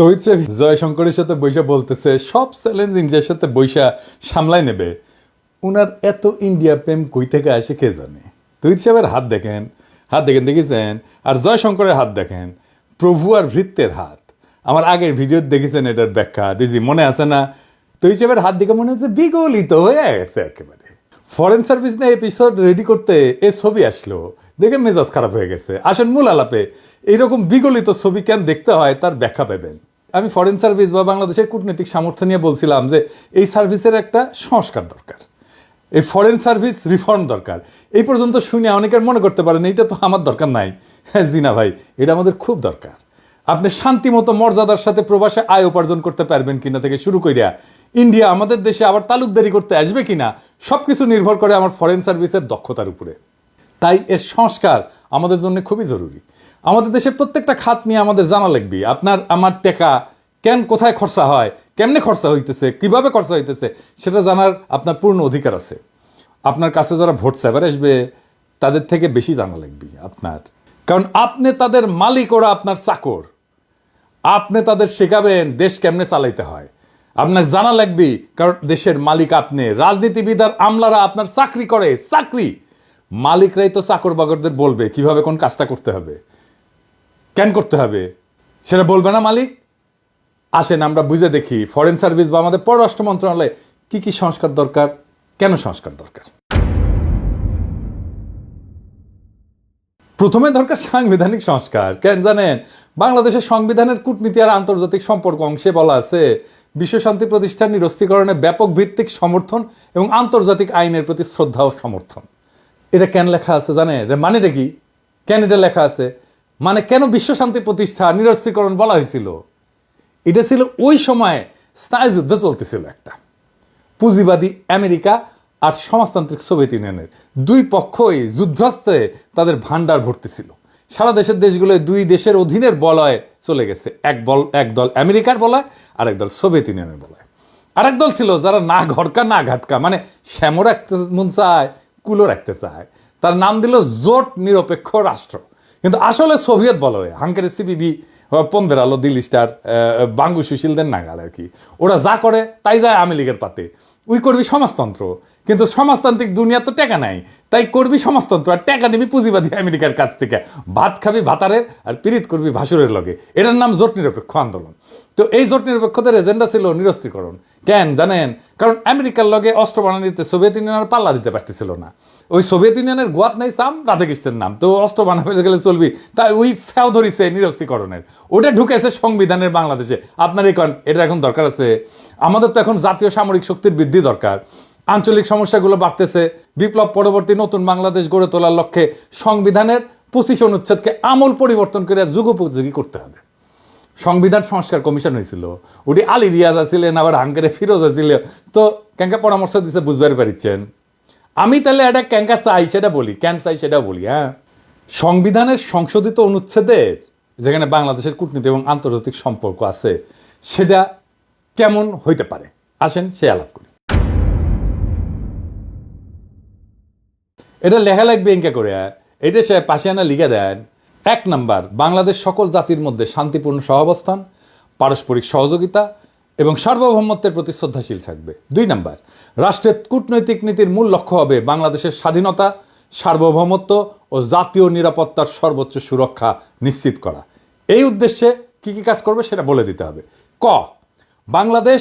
তো হচ্ছে জয়শঙ্করের সাথে বৈশা বলতেছে সব চ্যালেঞ্জ ইন্ডিয়ার সাথে বৈশা সামলাই নেবে। উনার এত ইন্ডিয়া প্রেম কই থেকে আসে কে জানে। তুই সাহেবের হাত দেখেন দেখেছেন, আর জয়শঙ্করের হাত দেখেন, প্রভু আর ভৃত্যের হাত। আমার আগের ভিডিও দেখেছেন, এটার ব্যাখ্যা দিয়েছি, মনে আছে না? তুই সাহেবের হাত দেখে মনে হচ্ছে বিগলিত হয়ে গেছে একেবারে। ফরেন সার্ভিস নিয়ে এপিসোড রেডি করতে এ ছবি আসলো, দেখে মেজাজ খারাপ হয়ে গেছে। আসেন মূল আলাপে, এইরকম বিগলিত ছবি কেন দেখতে হয় তার ব্যাখ্যা পাবেন। আমি ফরেন সার্ভিস বা বাংলাদেশের কূটনৈতিক সামর্থ্য নিয়ে বলছিলাম যে এই সার্ভিসের একটা সংস্কার দরকার, এই ফরেন সার্ভিস রিফর্ম দরকার। এই পর্যন্ত শুনে অনেকের মনে করতে পারেন এইটা তো আমার দরকার নাই। হ্যাঁ জি না ভাই, এটা আমাদের খুব দরকার। আপনি শান্তিমতো মর্যাদার সাথে প্রবাসে আয় উপার্জন করতে পারবেন কিনা থেকে শুরু করিয়া ইন্ডিয়া আমাদের দেশে আবার তালুকদারি করতে আসবে কিনা সবকিছু নির্ভর করে আমার ফরেন সার্ভিসের দক্ষতার উপরে। তাই এর সংস্কার আমাদের জন্য খুবই জরুরি। আমাদের দেশের প্রত্যেকটা খাত নিয়ে আমাদের জানা লাগবে। আপনার আমার টাকা কেন কোথায় খরচা হয়, কেমনে খরচা হইতেছে, কিভাবে খরচা হইতেছে, সেটা জানার আপনার পূর্ণ অধিকার আছে। আপনার কাছে যারা ভোট চাইবার আসবে তাদের থেকে বেশি জানা লাগবে আপনার, কারণ আপনি তাদের মালিক, ওরা আপনার চাকর। আপনি তাদের শেখাবেন দেশ কেমনে চালাইতে হয়, আপনার জানা লাগবে, কারণ দেশের মালিক আপনি। রাজনীতিবিদ আর আমলারা আপনার চাকরি করে, চাকরি। মালিকরাই তো চাকর বাকরদের বলবে কিভাবে কোন কাজটা করতে হবে, কেন করতে হবে, সেটা বলবে না মালিক? আসেন আমরা বুঝে দেখি ফরেন সার্ভিস বা আমাদের পররাষ্ট্র মন্ত্রণালয়ে কি কি সংস্কার দরকার, কেন সংস্কার দরকার। প্রথমে দরকার সাংবিধানিক সংস্কার। কেন জানেন? বাংলাদেশের সংবিধানের কূটনীতি আর আন্তর্জাতিক সম্পর্ক অংশে বলা আছে বিশ্ব শান্তি প্রতিষ্ঠান নিরস্ত্রীকরণে ব্যাপক ভিত্তিক সমর্থন এবং আন্তর্জাতিক আইনের প্রতি শ্রদ্ধা ও সমর্থন। এটা কেন লেখা আছে জানেন? মানেটা কি? কেন এটা লেখা আছে? মানে কেন বিশ্ব শান্তি প্রতিষ্ঠা নিরস্ত্রীকরণ বলা হয়েছিল? এটা ছিল ওই সময় স্নায়ুযুদ্ধ চলতেছিল একটা। পুঁজিবাদী আমেরিকা আর সমাজতান্ত্রিক সোভিয়েত ইউনিয়নের দুই পক্ষই যুদ্ধাস্ত্রে তাদের ভান্ডার ভর্তি ছিল। সারা দেশের দেশগুলো দুই দেশের অধীনের বলয়ে চলে গেছে। এক দল আমেরিকার বলয়, আরেক দল সোভিয়েত ইউনিয়নের বলয়। আরেক দল ছিল যারা না ঘটকা না ঘাটকা, মানে শ্যামো রাখতে মন চায়, কুলো রাখতে চায়, তার নাম দিল জোট নিরপেক্ষ রাষ্ট্র। কিন্তু আসলে সোভিয়েত বলয়, হাঙ্গেরি সিপিবি, পন্দের আলো, দিল্লি স্টার, বাঙ্গু সুশীলদের নাগাল আর কি। ওরা যা করে তাই যায় আওয়ামী লীগের পাতে। ওই করবি সমাজতন্ত্র, কিন্তু সমাজতান্ত্রিক দুনিয়া তো টাকা নাই, তাই করবি সমাজতন্ত্র আর টাকা নিবি পুঁজিবাদী আমেরিকার কাছ থেকে। ভাত খাবি ভাতারের আর পীড়িত করবি ভাসুরের লগে। এটার নাম জোট নিরপেক্ষ আন্দোলন। তো এই জোট নিরপেক্ষদের এজেন্ডা ছিল নিরস্ত্রীকরণ। কেন জানেন? কারণ আমেরিকার লগে অস্ত্র বানানিতে সোভিয়েত ইউনিয়নের পাল্লা দিতে পারতেছিল না। ওই সোভিয়েত ইউনিয়নের গোয়াত নাই সাম রাধাকৃষ্ণের নাম, তো অস্ত্র বানাবে গেলে চলবি, তাই ওই ফেও ধরিছে নিরস্ত্রীকরণের। ওটা ঢুকেছে সংবিধানের বাংলাদেশে। আপনার এটা এখন দরকার আছে। আমাদের তো এখন জাতীয় সামরিক শক্তির বৃদ্ধি দরকার। আঞ্চলিক সমস্যাগুলো বাড়তেছে। বিপ্লব পরবর্তী নতুন বাংলাদেশ গড়ে তোলার লক্ষ্যে সংবিধানের 25 অনুচ্ছেদকে আমূল পরিবর্তন করে যুগোপযোগী করতে হবে। সংবিধান সংস্কার কমিশন হয়েছিল, ওটি আলী রিয়াজ ছিলেন, আবার হাঙ্গেরে ফিরোজ ছিল। তো ক্যাঙ্কা পরামর্শ দিচ্ছে, বুঝতে পারছেন? আমি তাহলে এটা ক্যাঙ্কা চাই সেটা বলি, কেন চাই সেটাও বলি। হ্যাঁ, সংবিধানের সংশোধিত অনুচ্ছেদের যেখানে বাংলাদেশের কূটনীতি এবং আন্তর্জাতিক সম্পর্ক আছে সেটা কেমন হইতে পারে, আসেন সে আলাপ করি। এটা লেখা লাগবে এঙ্কা করে, এটা সে পাশে আনা লিখে দেন। 1 নাম্বার, বাংলাদেশ সকল জাতির মধ্যে শান্তিপূর্ণ সহাবস্থান, পারস্পরিক সহযোগিতা এবং সার্বভৌমত্বের প্রতি শ্রদ্ধাশীল থাকবে। 2 নাম্বার, রাষ্ট্রের কূটনৈতিক নীতির মূল লক্ষ্য হবে বাংলাদেশের স্বাধীনতা, সার্বভৌমত্ব ও জাতীয় নিরাপত্তার সর্বোচ্চ সুরক্ষা নিশ্চিত করা। এই উদ্দেশ্যে কি কি কাজ করবে সেটা বলে দিতে হবে। ক, বাংলাদেশ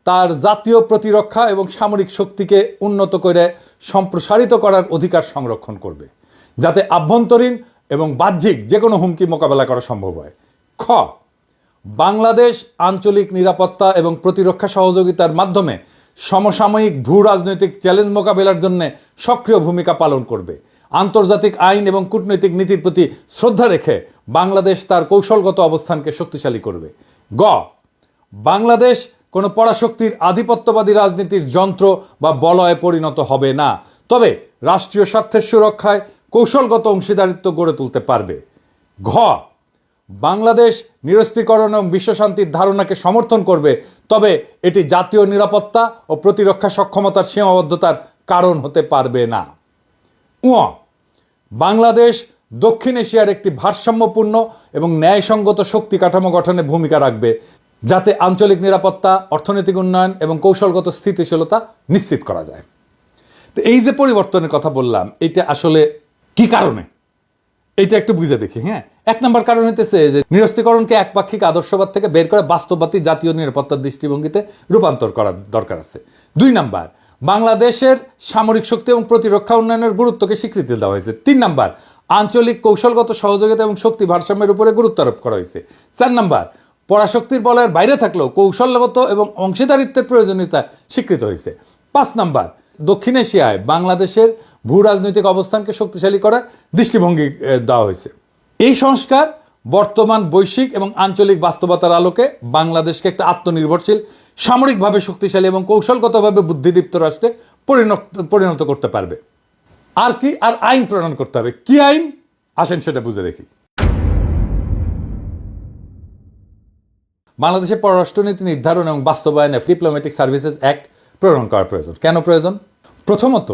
তার জাতীয় প্রতিরক্ষা এবং সামরিক শক্তিকে উন্নত করে সম্প্রসারিত করার অধিকার সংরক্ষণ করবে, যাতে আভ্যন্তরীণ এবং বাহ্যিক যে কোনো হুমকি মোকাবেলা করা সম্ভব হয়। খ, বাংলাদেশ আঞ্চলিক নিরাপত্তা এবং প্রতিরক্ষা সহযোগিতার মাধ্যমে সমসাময়িক ভূ রাজনৈতিক চ্যালেঞ্জ মোকাবেলার জন্য সক্রিয় ভূমিকা পালন করবে। আন্তর্জাতিক আইন এবং কূটনৈতিক নীতির প্রতি শ্রদ্ধা রেখে বাংলাদেশ তার কৌশলগত অবস্থানকে শক্তিশালী করবে। গ, বাংলাদেশ কোনো পরাশক্তির আধিপত্যবাদী রাজনীতির যন্ত্র বা বলয়ে পরিণত হবে না, তবে রাষ্ট্রীয় স্বার্থের সুরক্ষায় কৌশলগত অংশীদারিত্ব গড়ে তুলতে পারবে। ঘ, বাংলাদেশ নিরস্ত্রীকরণ এবং বিশ্বশান্তির ধারণাকে সমর্থন করবে, তবে এটি জাতীয় নিরাপত্তা ও প্রতিরক্ষা সক্ষমতার সীমাবদ্ধতার কারণ হতে পারবে না। বাংলাদেশ দক্ষিণ এশিয়ার একটি ভারসাম্যপূর্ণ এবং ন্যায়সঙ্গত শক্তি কাঠামো গঠনে ভূমিকা রাখবে, যাতে আঞ্চলিক নিরাপত্তা, অর্থনৈতিক উন্নয়ন এবং কৌশলগত স্থিতিশীলতা নিশ্চিত করা যায়। তো এই যে পরিবর্তনের কথা বললাম, এটা আসলে কি কারণে, এটা একটু বুঝে দেখি। হ্যাঁ, 1 নম্বর কারণ হইতেছে যে নিরস্ত্রীকরণকে একপাক্ষিক আদর্শবাদ থেকে বের করে বাস্তববাদী জাতীয় নিরাপত্তার দৃষ্টিভঙ্গিতে রূপান্তর করার দরকার আছে। 2 নম্বর, বাংলাদেশের সামরিক শক্তি এবং প্রতিরক্ষা উন্নয়নের গুরুত্বকে স্বীকৃতি দেওয়া হয়েছে। 3 নম্বর, আঞ্চলিক কৌশলগত সহযোগিতা এবং শক্তি ভারসাম্যের উপরে গুরুত্ব আরোপ করা হয়েছে। 4 নম্বর, পরাশক্তির বলয়ের বাইরে থাকলেও কৌশলগত এবং অংশীদারিত্বের প্রয়োজনীয়তা স্বীকৃত হয়েছে। 5 নম্বর, দক্ষিণ এশিয়ায় বাংলাদেশের ভূ রাজনৈতিক অবস্থানকে শক্তিশালী করার দৃষ্টিভঙ্গি দেওয়া হয়েছে। এই সংস্কার বর্তমান বৈশ্বিক এবং আঞ্চলিক বাস্তবতার আলোকে বাংলাদেশকে একটা আত্মনির্ভরশীল, সামরিকভাবে শক্তিশালী এবং কৌশলগতভাবে বুদ্ধিদীপ্ত রাষ্ট্রে পরিণত করতে পারবে। আর কি, আর আইন প্রণয়ন করতে হবে। কি আইন, আসেন সেটা বুঝে দেখি। বাংলাদেশের পররাষ্ট্রনীতি নির্ধারণ এবং বাস্তবায়নে ডিপ্লোম্যাটিক সার্ভিসেস অ্যাক্ট প্রণয়ন করা প্রয়োজন। কেন প্রয়োজন? প্রথমত,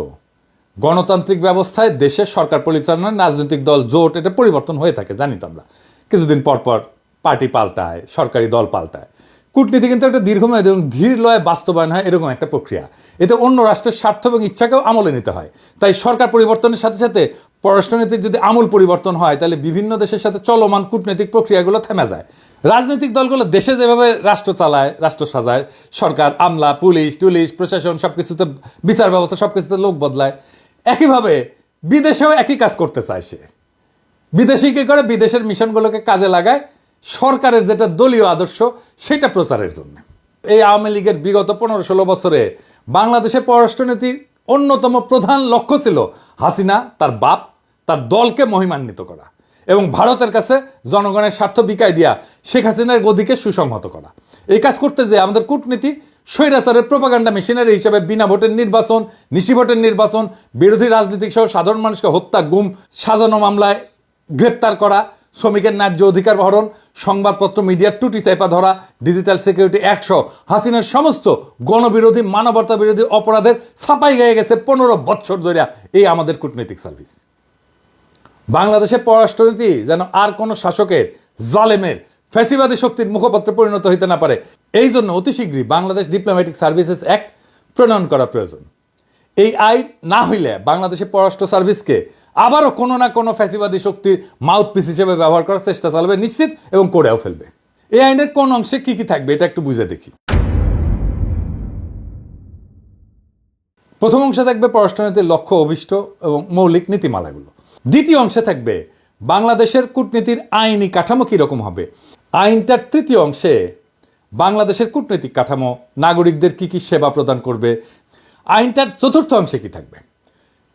গণতান্ত্রিক ব্যবস্থায় দেশের সরকার পরিচালনার রাজনৈতিক দল, জোট, এটা পরিবর্তন হয়ে থাকে, জানি তো আমরা। কিছুদিন পর পর পার্টি পাল্টায়, সরকারি দল পাল্টায়। কূটনীতি কিন্তু একটা দীর্ঘমেয়াদী এবং ধীর লয়ে বাস্তবায়ন হয়, এরকম একটা প্রক্রিয়া। এতে অন্য রাষ্ট্রের স্বার্থ এবং ইচ্ছাকেও আমলে নিতে হয়। তাই সরকার পরিবর্তনের সাথে সাথে পররাষ্ট্রনীতির যদি আমূল পরিবর্তন হয়, তাহলে বিভিন্ন দেশের সাথে চলমান কূটনৈতিক প্রক্রিয়াগুলো থেমে যায়। রাজনৈতিক দলগুলো দেশে যেভাবে রাষ্ট্র চালায়, রাষ্ট্র সাজায়, সরকার, আমলা, পুলিশ টুলিশ, প্রশাসন, সবকিছুতে বিচার ব্যবস্থা, সবকিছুতে লোক বদলায়, একইভাবে বিদেশেও একই কাজ করতে চায় সে। বিদেশি কি করে, বিদেশের মিশনগুলোকে কাজে লাগায় সরকারের যেটা দলীয় আদর্শ সেটা প্রচারের জন্য। এই আওয়ামী লীগের বিগত 15-16 বছরে বাংলাদেশের পররাষ্ট্রনীতির অন্যতম প্রধান লক্ষ্য ছিল হাসিনা, তার বাপ, তার দলকে মহিমান্বিত করা এবং ভারতের কাছে জনগণের স্বার্থ বিকায় দিয়া শেখ হাসিনার গদিকে সুসংহত করা। এই কাজ করতে যে আমাদের কূটনীতি স্বৈরাচারের প্রোপাগান্ডা মেশিনারি হিসেবে বিনা ভোটের নির্বাচন, নিশি ভোটের নির্বাচন, বিরোধী রাজনীতিক সহ সাধারণ মানুষকে হত্যা, গুম, সাজানো মামলায় গ্রেপ্তার করা, শ্রমিকের ন্যায্য অধিকার হরণ, সংবাদপত্র মিডিয়ার টুটি চাইপা ধরা, ডিজিটাল সিকিউরিটি অ্যাক্ট সহ হাসিনার সমস্ত গণবিরোধী, মানবতা বিরোধী অপরাধের ছাপাই গিয়ে গেছে 15 বছর ধরে এই আমাদের কূটনৈতিক সার্ভিস। বাংলাদেশের পররাষ্ট্রনীতি যেন আর কোনো শাসকের, জালেমের, ফ্যাসিবাদী শক্তির মুখপাত্রে পরিণত হইতে না পারে, এই জন্য অতি শীঘ্রই বাংলাদেশ ডিপ্লোম্যাটিক সার্ভিসেস অ্যাক্ট প্রণয়ন করা প্রয়োজন। এই আইন না হইলে বাংলাদেশের পররাষ্ট্র সার্ভিসকে আবারও কোনো না কোনো ফ্যাসিবাদী শক্তির মাউথপিস হিসেবে ব্যবহার করার চেষ্টা চালাবে নিশ্চিত, এবং করেও ফেলবে। এই আইনের কোন অংশে কি কি থাকবে এটা একটু বুঝে দেখি। প্রথম অংশে থাকবে পররাষ্ট্রনীতির লক্ষ্য, অভিষ্ট এবং মৌলিক নীতিমালাগুলো। দ্বিতীয় অংশে থাকবে বাংলাদেশের কূটনীতির আইনি কাঠামো কীরকম হবে। আইনটার তৃতীয় অংশে বাংলাদেশের কূটনৈতিক কাঠামো, নাগরিকদের কি কি সেবা প্রদান করবে। আইনটার চতুর্থ অংশে কি থাকবে,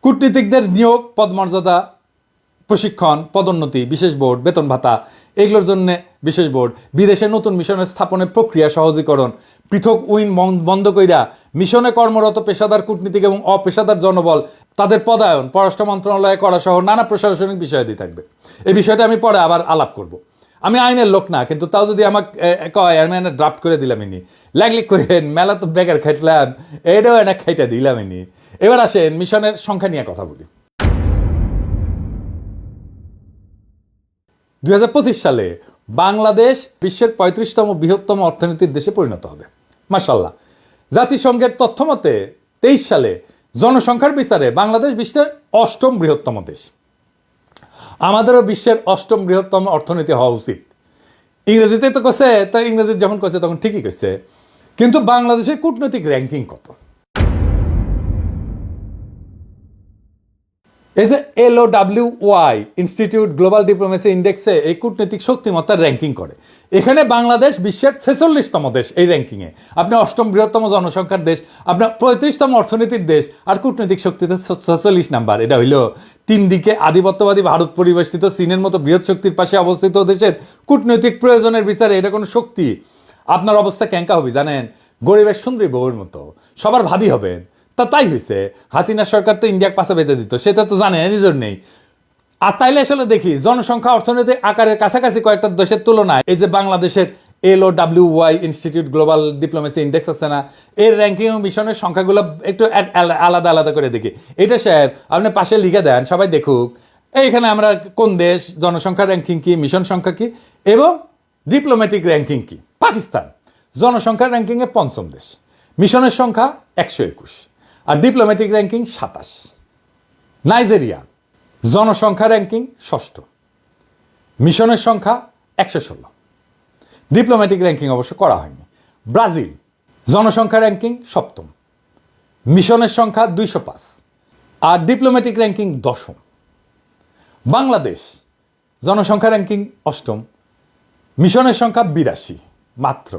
কূটনীতিকদের নিয়োগ, পদমর্যাদা, প্রশিক্ষণ, পদোন্নতি, বিশেষ বোর্ড, বেতন ভাতা, এগুলোর জন্য বিশেষ বোর্ড, বিদেশে নতুন মিশনের স্থাপনের প্রক্রিয়া সহজীকরণ, পৃথক উইং বন্ধ কইরা মিশনে কর্মরত পেশাদার কূটনীতিক এবং অপেশাদার জনবল তাদের পদায়ন পররাষ্ট্র মন্ত্রণালয়ে করা সহ নানা প্রশাসনিক বিষয়াদি থাকবে। এই বিষয়টা আমি পরে আবার আলাপ করব। আমি আইনের লোক না, কিন্তু তাও যদি আমাকে কয় আমি ড্রাফট করে দিলাম ইনি, লাগলি কইেন মেলা তো বেকার খাইটলাম, এটাও এনে খাইটা দিলাম ইনি। এবার আসেন মিশনের সংখ্যা নিয়ে কথা বলি। 2025 সালে বাংলাদেশ বিশ্বের 35তম বৃহত্তম অর্থনীতির দেশে পরিণত হবে, মাশাআল্লাহ। জাতিসংঘের তথ্য মতে 23 সালে জনসংখ্যার বিচারে বাংলাদেশ বিশ্বের 8ম বৃহত্তম দেশ। আমাদেরও বিশ্বের 8ম বৃহত্তম অর্থনীতি হওয়া উচিত। ইংরেজিতে তো কছে, তো ইংরেজি যখন কছে তখন ঠিকই কছে, কিন্তু বাংলাদেশের কূটনৈতিক র্যাঙ্কিং কত? এই যে LOWY ইনস্টিটিউট গ্লোবাল ডিপ্লোমেসি ইন্ডেক্সে এই কূটনৈতিক শক্তিমত্তার র্যাঙ্কিং করে। এখানে বাংলাদেশ বিশ্বের 46তম দেশ এই র্যাঙ্কিংয়ে। আপনি 8ম বৃহত্তম জনসংখ্যার দেশ, আপনার 35তম অর্থনীতির দেশ, আর কূটনৈতিক শক্তিতে 46 নাম্বার। এটা হইল 3 দিকে আধিপত্যবাদী ভারত পরিবেষ্টিত চীনের মতো বৃহৎ শক্তির পাশে অবস্থিত দেশের কূটনৈতিক প্রয়োজনের বিচারে এটা কোনো শক্তি। আপনার অবস্থা ক্যাঙ্কা হবে জানেন? গরিবের সুন্দরী বউয়ের মতো, সবার ভাবি হবেন। তাই হয়েছে, হাসিনা সরকার তো ইন্ডিয়াকে পাশে বেঁধে দিত, সেটা তো জানে নিজের নেই। আর তাইলে আসলে দেখি জনসংখ্যা অর্থনৈতিক আকারের কাছাকাছি কয়েকটা দেশের তুলনায় এই যে বাংলাদেশের LOWY institute global diplomacy index আছে না, এর র্যাঙ্কিং ও মিশনের সংখ্যাগুলো একটু আলাদা আলাদা করে দেখি। এটা সাহেব আপনি পাশে লিখে দেন, সবাই দেখুক। এইখানে আমরা কোন দেশ, জনসংখ্যা র্যাঙ্কিং কি, মিশন সংখ্যা কি এবং ডিপ্লোম্যাটিক র্যাঙ্কিং কি। পাকিস্তান জনসংখ্যা র্যাঙ্কিংয়ে পঞ্চম দেশ, মিশনের সংখ্যা 121 আর ডিপ্লোম্যাটিক র্যাঙ্কিং 27। নাইজেরিয়া জনসংখ্যা র্যাঙ্কিং ষষ্ঠ, মিশনের সংখ্যা 116, ডিপ্লোম্যাটিক র্যাঙ্কিং অবশ্য করা হয়নি। ব্রাজিল জনসংখ্যা র্যাঙ্কিং সপ্তম, মিশনের সংখ্যা 205 আর ডিপ্লোম্যাটিক র্যাঙ্কিং দশম। বাংলাদেশ জনসংখ্যা র্যাঙ্কিং অষ্টম, মিশনের সংখ্যা 82 মাত্র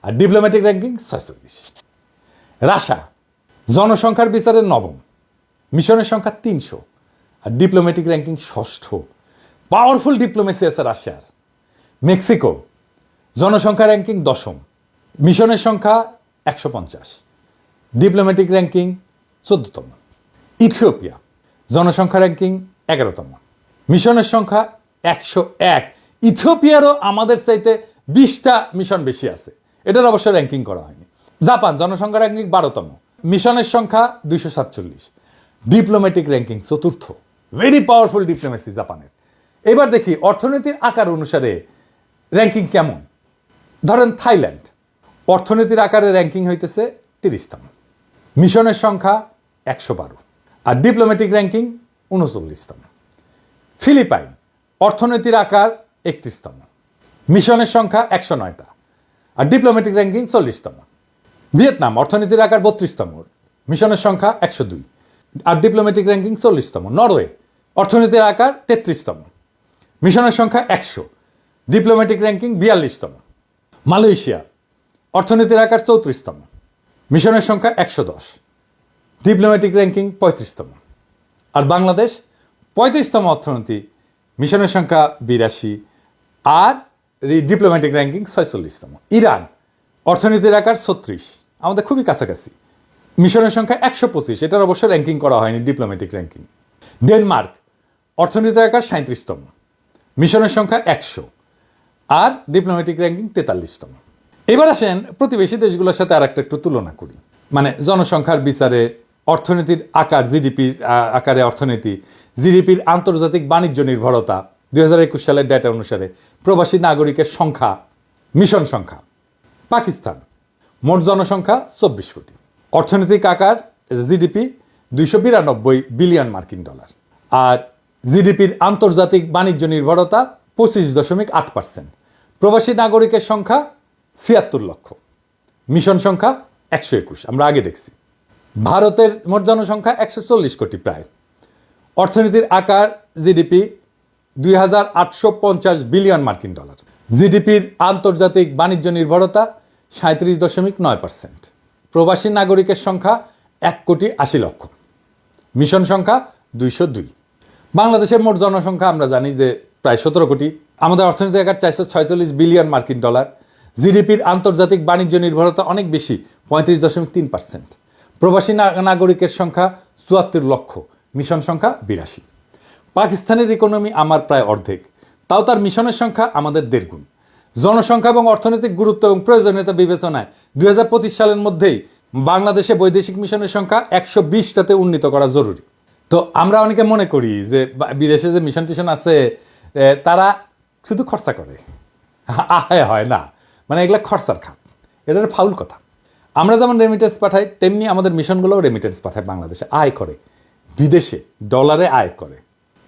আর ডিপ্লোম্যাটিক র্যাঙ্কিং 46। রাশিয়া জনসংখ্যার বিচারে নবম, মিশনের সংখ্যা 300 আর ডিপ্লোম্যাটিক র্যাঙ্কিং ষষ্ঠ। পাওয়ারফুল ডিপ্লোমেসি আছে রাশিয়ার। মেক্সিকো জনসংখ্যা র্যাঙ্কিং দশম, মিশনের সংখ্যা 150, ডিপ্লোম্যাটিক র্যাঙ্কিং 14তম। ইথিওপিয়া জনসংখ্যা র্যাঙ্কিং 11তম, মিশনের সংখ্যা 101। ইথিওপিয়ারও আমাদের চাইতে 20টা মিশন বেশি আছে, এটার অবশ্য র্যাঙ্কিং করা হয়নি। জাপান জনসংখ্যা র্যাঙ্কিং 12তম, মিশনের সংখ্যা 247, ডিপ্লোম্যাটিক র্যাঙ্কিং চতুর্থ। ভেরি পাওয়ারফুল ডিপ্লোমেসি জাপানের। এবার দেখি অর্থনীতির আকার অনুসারে র্যাঙ্কিং কেমন। ধরেন থাইল্যান্ড অর্থনীতির আকারে র্যাঙ্কিং হইতেছে 30তম, মিশনের সংখ্যা 112 আর ডিপ্লোম্যাটিক র্যাঙ্কিং 39তম। ফিলিপাইন অর্থনীতির আকার 31তম, মিশনের সংখ্যা 109টা আর ডিপ্লোম্যাটিক র্যাঙ্কিং 40তম। ভিয়েতনাম অর্থনীতির আকার 32তম, মিশনের সংখ্যা 102 আর ডিপ্লোম্যাটিক র্যাঙ্কিং 40তম। নরওয়ে অর্থনীতির আকার 33তম, মিশনের সংখ্যা 100, ডিপ্লোম্যাটিক র্যাঙ্কিং 42তম। মালয়েশিয়া অর্থনীতির আকার 34তম, মিশনের সংখ্যা 110, ডিপ্লোম্যাটিক র্যাঙ্কিং 35তম। আর বাংলাদেশ 35তম অর্থনীতি, মিশনের সংখ্যা 82 আর ডিপ্লোম্যাটিক র্যাঙ্কিং 46তম। ইরান অর্থনীতির আকার 36, আমাদের খুবই কাছাকাছি, মিশনের সংখ্যা 125, এটার অবশ্য র্যাঙ্কিং করা হয়নি ডিপ্লোম্যাটিক র্যাঙ্কিং। ডেনমার্ক অর্থনীতির আকার 37তম, মিশনের সংখ্যা 100 আর ডিপ্লোম্যাটিক র্যাঙ্কিং 43তম। এবার আসেন প্রতিবেশী দেশগুলোর সাথে আর একটা একটু তুলনা করি, মানে জনসংখ্যার বিচারে অর্থনীতির আকার, জিডিপির আকারে অর্থনীতি, জিডিপির আন্তর্জাতিক বাণিজ্য নির্ভরতা 2021 সালের ডেটা অনুসারে, প্রবাসী নাগরিকের সংখ্যা, মিশন সংখ্যা। পাকিস্তান মোট জনসংখ্যা 24 কোটি, অর্থনৈতিক আকার জিডিপি 292 বিলিয়ন মার্কিন ডলার আর জিডিপির আন্তর্জাতিক বাণিজ্য নির্ভরতা 25.8%। প্রবাসী নাগরিকের সংখ্যা 76 লক্ষ, মিশন সংখ্যা 121, আমরা আগে দেখছি। ভারতের মোট জনসংখ্যা 140 কোটি প্রায়, অর্থনীতির আকার জিডিপি 2850 বিলিয়ন মার্কিন ডলার, জিডিপির আন্তর্জাতিক বাণিজ্য নির্ভরতা 37.9%। প্রবাসী নাগরিকের সংখ্যা 1,80 লক্ষ, মিশন সংখ্যা 202। বাংলাদেশের মোট জনসংখ্যা আমরা জানি যে প্রায় 17 কোটি, আমাদের অর্থনীতির আকার 446 বিলিয়ন মার্কিন ডলার, জিডিপির আন্তর্জাতিক বাণিজ্য নির্ভরতা অনেক বেশি 35.3%। প্রবাসী নাগরিকের সংখ্যা 74 লক্ষ, মিশন সংখ্যা 82। পাকিস্তানের ইকোনমি আমার প্রায় অর্ধেক, তাও তার মিশনের সংখ্যা আমাদের 1.5 গুণ। জনসংখ্যা এবং অর্থনৈতিক গুরুত্ব এবং প্রয়োজনীয়তা বিবেচনায় 2025 সালের মধ্যেই বাংলাদেশে বৈদেশিক মিশনের সংখ্যা 120টাতে উন্নীত করা জরুরি। তো আমরা অনেকে মনে করি যে বিদেশে যে মিশন টিশন আছে তারা শুধু খরচা করে, আয় হয় না, মানে এগুলা খরচার খাত, এটার ফাউল কথা। আমরা যেমন রেমিটেন্স পাঠাই তেমনি আমাদের মিশনগুলোও রেমিটেন্স পাঠায় বাংলাদেশে, আয় করে, বিদেশে ডলারে আয় করে।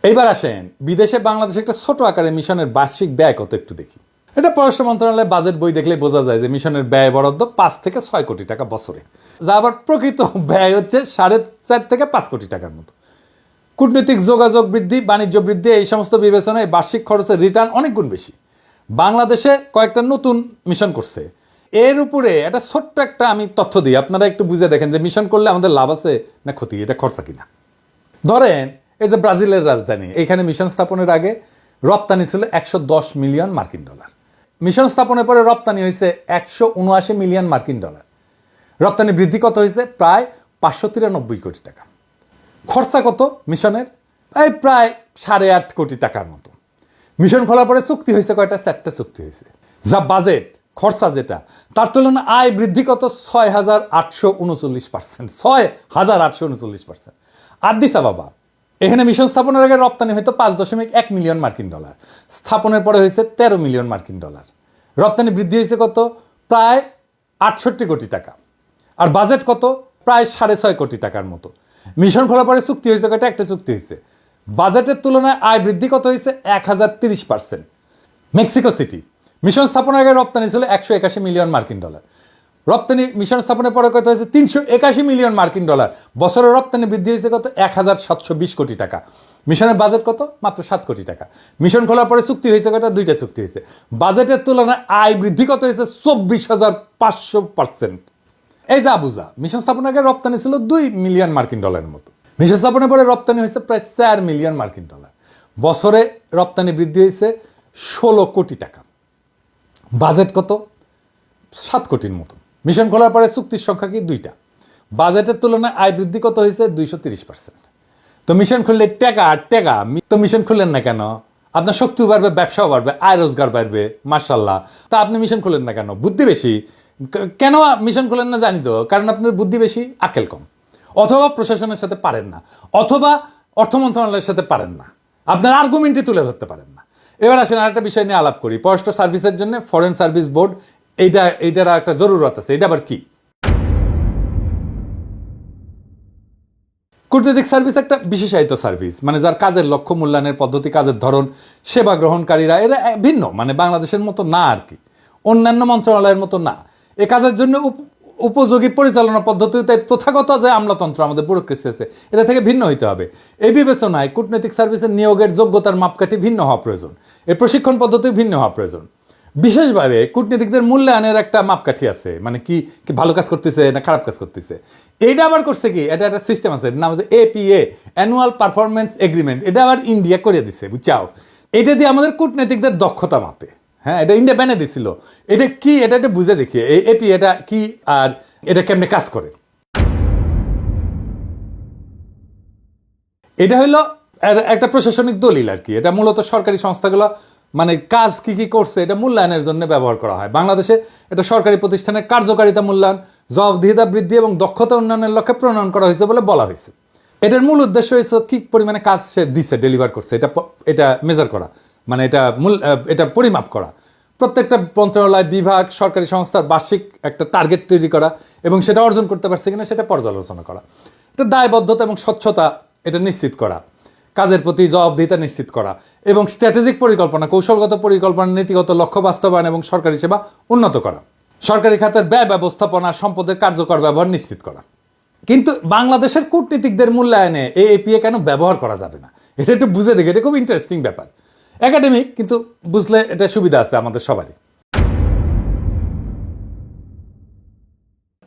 এইবার আসেন বিদেশে বাংলাদেশে একটা ছোট আকারে মিশনের বার্ষিক ব্যয় কত একটু দেখি। এটা পররাষ্ট্র মন্ত্রণালয়ের বাজেট বই দেখলে বোঝা যায় যে মিশনের ব্যয় বরাদ্দ 5 থেকে 6 কোটি টাকা বছরে, যা আবার প্রকৃত ব্যয় হচ্ছে 4.5 থেকে 5 কোটি টাকার মতো। কূটনৈতিক যোগাযোগ বৃদ্ধি, বাণিজ্য বৃদ্ধি, এই সমস্ত বিবেচনায় বার্ষিক খরচের রিটার্ন অনেক গুণ বেশি। বাংলাদেশে কয়েকটা নতুন মিশন করছে, এর উপরে একটা ছোট্ট একটা আমি তথ্য দিই, আপনারা একটু বুঝে দেখেন যে মিশন করলে আমাদের লাভ আছে না ক্ষতি, এটা খরচা কিনা। ধরেন এই যে ব্রাজিলের রাজধানী, এখানে মিশন স্থাপনের আগে রপ্তানি ছিল 110 মিলিয়ন মার্কিন ডলার, মিশন স্থাপনের পরে রপ্তানি হয়েছে 179 মিলিয়ন মার্কিন ডলার। রপ্তানি বৃদ্ধি কত হয়েছে? প্রায় 593 কোটি টাকা। খরচা কত মিশনের? প্রায় 8.5 কোটি টাকার মতো। মিশন খোলার পরে চুক্তি হয়েছে কয়টা? 4টা চুক্তি হয়েছে। যা বাজেট খরচা যেটা, তার তুলনায় আয় বৃদ্ধি কত? 6,839%। 6,839%। আদিস আবাবা এখানে মিশন স্থাপনের আগে রপ্তানি হয়তো 5.1 মিলিয়ন মার্কিন ডলার, স্থাপনের পরে হয়েছে 13 মিলিয়ন মার্কিন ডলার। রপ্তানি বৃদ্ধি হয়েছে কত? প্রায় 68 কোটি টাকা। আর বাজেট কত? প্রায় 6.5 কোটি টাকার মতো। মিশন খোলার পরে চুক্তি হয়েছে কয়টা? একটা চুক্তি হয়েছে। বাজেটের তুলনায় আয় বৃদ্ধি কত হয়েছে? 1030%। মেক্সিকো সিটি মিশন স্থাপনের আগে রপ্তানি ছিল 181 মিলিয়ন মার্কিন ডলার। রপ্তানি মিশন স্থাপনের পরে কত হয়েছে? 381 মিলিয়ন মার্কিন ডলার। বছরের রপ্তানি বৃদ্ধি হয়েছে কত? 1720 কোটি টাকা। মিশনের বাজেট কত? মাত্র 7 কোটি টাকা। মিশন খোলার পরে চুক্তি হয়েছে কত? 2টা চুক্তি হয়েছে। বাজেটের তুলনায় আয় বৃদ্ধি কত হয়েছে? 24,500%। এই যা বুঝা, মিশন স্থাপনের আগে রপ্তানি ছিল 2 মিলিয়ন মার্কিন ডলারের মতো। মিশন স্থাপনের পরে রপ্তানি হয়েছে প্রায় 4 মিলিয়ন মার্কিন ডলার। বছরে রপ্তানি বৃদ্ধি হয়েছে 16 কোটি টাকা। বাজেট কত? 7 কোটির মতো। মিশন খোলার পরে চুক্তির সংখ্যা কি? 2টা। বাজেটের তুলনায় আয় বৃদ্ধি কত হয়েছে? 230%। তো মিশন খুললে টাকা টাকা, তো মিশন খুললেন না কেন? আপনার শক্তিও বাড়বে, ব্যবসাও বাড়বে, আয় রোজগার বাড়বে, মাশাল্লাহ। তা আপনি মিশন খুলেন না কেন? বুদ্ধি বেশি। কেন মিশন খুলেন না জানি তো, কারণ আপনার বুদ্ধি বেশি, আক্কেল কম, অথবা প্রশাসনের সাথে পারেন না, অথবা অর্থ মন্ত্রণালয়ের সাথে পারেন না, আপনার আর্গুমেন্টই তুলে ধরতে পারেন না। এবার আসেন আরেকটা বিষয় নিয়ে আলাপ করি। পররাষ্ট্র সার্ভিসের জন্য ফরেন সার্ভিস বোর্ড, এইটার একটা জরুরত আছে। এটা আবার কি? কূটনৈতিক সার্ভিস একটা বিশেষায়িত সার্ভিস, মানে যার কাজের লক্ষ্য, মূল্যায়নের পদ্ধতি, কাজের ধরন, সেবা গ্রহণকারীরা এরা ভিন্ন, মানে বাংলাদেশের মতো না আর কি, অন্যান্য মন্ত্রণালয়ের মতো না। এ কাজের জন্য উপযোগী পরিচালনা পদ্ধতিতে প্রথাগত যে আমলাতন্ত্র আমাদের ব্যুরোক্রেসি আছে, এটা থেকে ভিন্ন হইতে হবে। এই বিবেচনায় কূটনৈতিক সার্ভিসের নিয়োগের যোগ্যতার মাপকাঠি ভিন্ন হওয়া প্রয়োজন, এর প্রশিক্ষণ পদ্ধতি ভিন্ন হওয়া প্রয়োজন। বিশেষভাবে কূটনীতিকদের মূল্যায়নের একটা মাপকাঠি আছে, মানে কি ভালো কাজ করতেছে না খারাপ কাজ করতেছে। এইটা আবার করছে কি, এটা একটা সিস্টেম আছে, নাম হচ্ছে APA, অ্যানুয়াল পারফরমেন্স এগ্রিমেন্ট। এটা আবার ইন্ডিয়া করে দিছে, বুঝছাও। এটা দিয়ে আমাদের কূটনীতিকদের দক্ষতা মাপে। হ্যাঁ, এটা ইন্ডিয়া ব্যানে দিছিল। এটা কি, এটা একটা বুঝে দেখি এই APA এটা কি আর এটা কেমনে কাজ করে। এটা হলো একটা প্রশাসনিক দলিল আর কি। এটা মূলত সরকারি সংস্থাগুলো মানে কাজ কি কি করছে এটা মূল্যায়নের জন্য ব্যবহার করা হয়। বাংলাদেশে এটা সরকারি প্রতিষ্ঠানের কার্যকারিতা মূল্যায়ন, জবাবদিহিতা বৃদ্ধি এবং দক্ষতা উন্নয়নের লক্ষ্যে প্রণয়ন করা হয়েছে বলে বলা হয়েছে। এটার মূল উদ্দেশ্য হয়েছে কি পরিমাণে কাজ সে দিচ্ছে, ডেলিভার করছে, এটা মেজার করা, মানে এটা পরিমাপ করা। প্রত্যেকটা মন্ত্রণালয়, বিভাগ, সরকারি সংস্থার বার্ষিক একটা টার্গেট তৈরি করা এবং সেটা অর্জন করতে পারছে কিনা সেটা পর্যালোচনা করা। এটা দায়বদ্ধতা এবং স্বচ্ছতা এটা নিশ্চিত করা, কাজের প্রতি জবাবদিহিতা নিশ্চিত করা এবং স্ট্র্যাটেজিক পরিকল্পনা, কৌশলগত পরিকল্পনা, নীতিগত লক্ষ্য বাস্তবায়ন এবং সরকারি সেবা উন্নত করা, সরকারি খাতের ব্যয় ব্যবস্থাপনা, সম্পদের কার্যকর ব্যবহার নিশ্চিত করা। কিন্তু বাংলাদেশের কূটনীতিকদের মূল্যায়নে এই APA কেন ব্যবহার করা যাবে না, এটা একটু বুঝে দেখে। এটা খুব ইন্টারেস্টিং ব্যাপার, একাডেমিক, কিন্তু বুঝলে এটা সুবিধা আছে আমাদের সবারই।